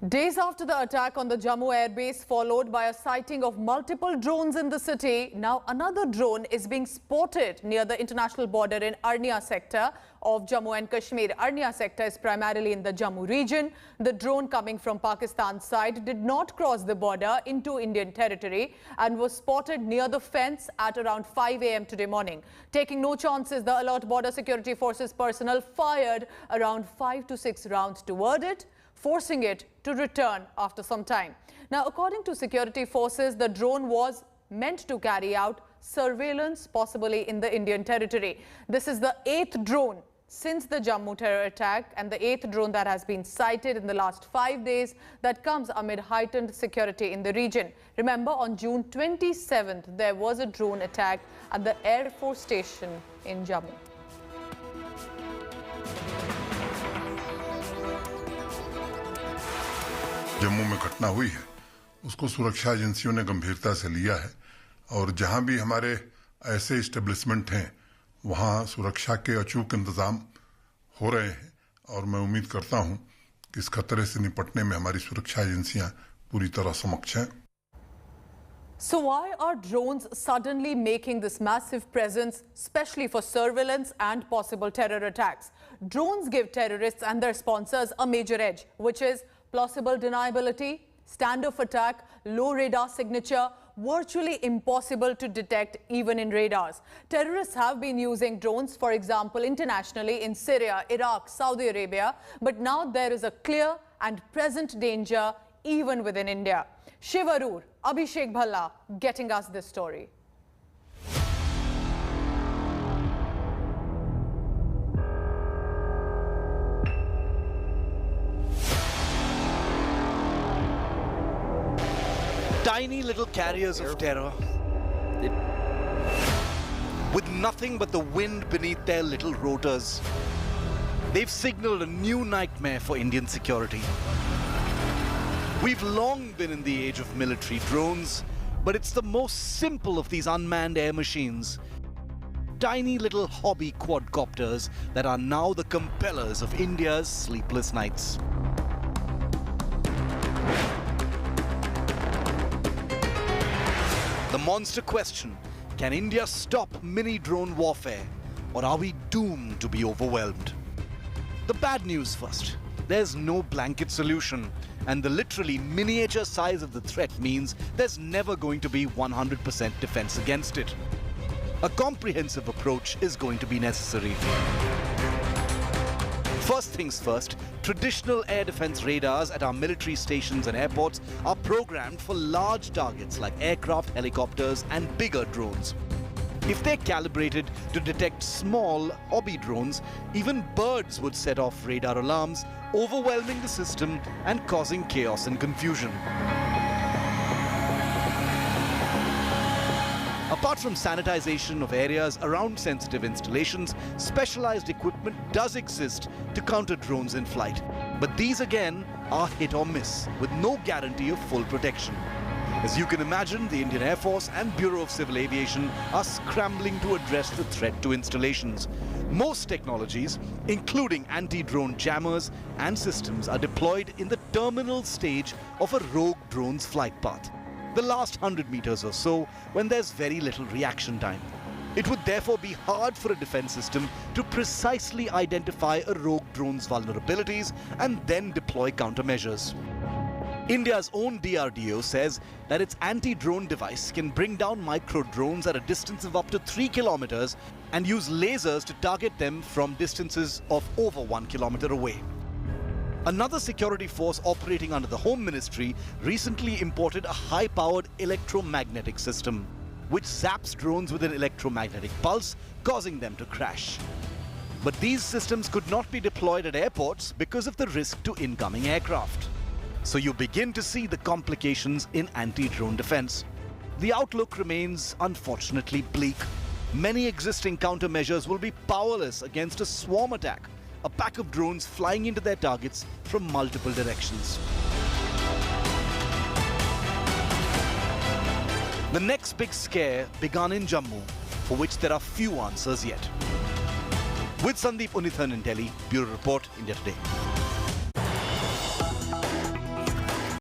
Days after the attack on the Jammu Air Base, followed by a sighting of multiple drones in the city, now another drone is being spotted near the international border in Arnia sector of Jammu and Kashmir. Arnia sector is primarily in the Jammu region. The drone coming from Pakistan's side did not cross the border into Indian territory and was spotted near the fence at around 5 a.m. today morning. Taking no chances, the alert border security forces personnel fired around 5 to 6 rounds toward it, forcing it to return after some time. Now, according to security forces, the drone was meant to carry out surveillance, possibly in the Indian territory. This is the 8th drone since the Jammu terror attack and the 8th drone that has been sighted in the last 5 days that comes amid heightened security in the region. Remember, on June 27th, there was a drone attack at the Air Force station in Jammu. Jammu में घटना हुई है उसको सुरक्षा एजेंसियों ने गंभीरता से लिया है और जहां भी हमारे ऐसे एस्टेब्लिशमेंट हैं वहां सुरक्षा के अचूक इंतजाम हो रहे हैं और मैं उम्मीद करता हूं कि इस खतरे से निपटने में हमारी सुरक्षा एजेंसियां पूरी तरह सक्षम हैं। So why are drones suddenly making this massive presence, especially for surveillance and possible terror attacks? Drones give terrorists and their sponsors a major edge, which is plausible deniability, standoff attack, low radar signature, virtually impossible to detect even in radars. Terrorists have been using drones, for example, internationally in Syria, Iraq, Saudi Arabia, but now there is a clear and present danger even within India. Shivarur, Abhishek Bhalla getting us this story. Tiny little carriers of terror, with nothing but the wind beneath their little rotors. They've signaled a new nightmare for Indian security. We've long been in the age of military drones, but it's the most simple of these unmanned air machines. Tiny little hobby quadcopters that are now the compellers of India's sleepless nights. The monster question: can India stop mini-drone warfare, or are we doomed to be overwhelmed? The bad news first. There's no blanket solution, and the literally miniature size of the threat means there's never going to be 100% defense against it. A comprehensive approach is going to be necessary. First things first, traditional air defense radars at our military stations and airports are programmed for large targets like aircraft, helicopters, and bigger drones. If they're calibrated to detect small hobby drones, even birds would set off radar alarms, overwhelming the system and causing chaos and confusion. Apart from sanitization of areas around sensitive installations, specialized equipment does exist to counter drones in flight. But these again are hit or miss, with no guarantee of full protection. As you can imagine, the Indian Air Force and Bureau of Civil Aviation are scrambling to address the threat to installations. Most technologies, including anti-drone jammers and systems, are deployed in the terminal stage of a rogue drone's flight path, the last 100 meters or so, when there's very little reaction time. It would therefore be hard for a defense system to precisely identify a rogue drone's vulnerabilities and then deploy countermeasures. India's own DRDO says that its anti-drone device can bring down micro-drones at a distance of up to 3 kilometers and use lasers to target them from distances of over 1 kilometer away. Another security force operating under the Home Ministry recently imported a high-powered electromagnetic system, which zaps drones with an electromagnetic pulse, causing them to crash. But these systems could not be deployed at airports because of the risk to incoming aircraft. So you begin to see the complications in anti-drone defense. The outlook remains unfortunately bleak. Many existing countermeasures will be powerless against a swarm attack, a pack of drones flying into their targets from multiple directions. The next big scare began in Jammu, for which there are few answers yet. With Sandeep Unithan in Delhi, Bureau Report, India Today.